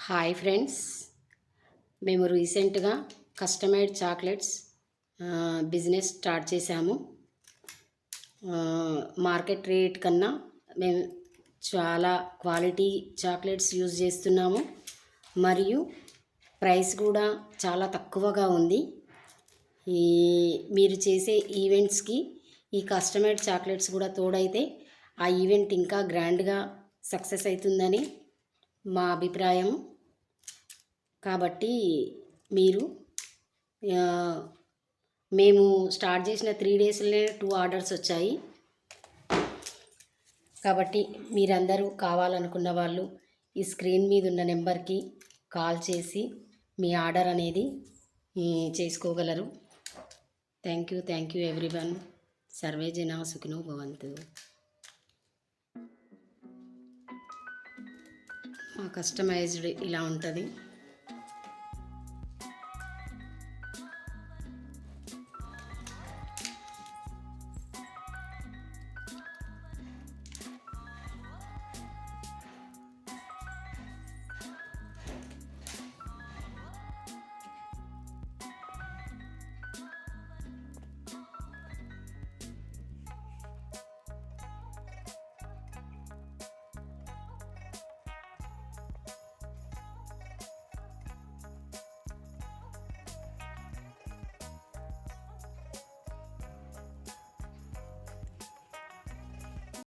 Hi friends, మేము రీసెంట్గా customised chocolates business start చేశాము. మార్కెట్ రేట్ కన్నా మేము చాలా క్వాలిటీ చాక్లెట్స్ యూజ్ చేస్తున్నాము. మరియు ప్రైస్ కూడా చాలా తక్కువగా ఉంది. మీరు చేసే ఈవెంట్స్కి ఈ కస్టమైడ్ చాక్లెట్స్ కూడా తోడైతే ఆ ఈవెంట్ ఇంకా గ్రాండ్గా సక్సెస్ అవుతుందని మా అభిప్రాయం. కాబట్టి మీరు మేము స్టార్ట్ చేసిన 3 డేస్లోనే 2 ఆర్డర్స్ వచ్చాయి. కాబట్టి మీరందరూ కావాలనుకున్న వాళ్ళు ఈ స్క్రీన్ మీద ఉన్న నెంబర్కి కాల్ చేసి మీ ఆర్డర్ అనేది చేసుకోగలరు. Thank you everyone. సర్వే జనా సుఖినో భవంతు. మా కస్టమైజ్డ్ ఇలా ఉంటుంది.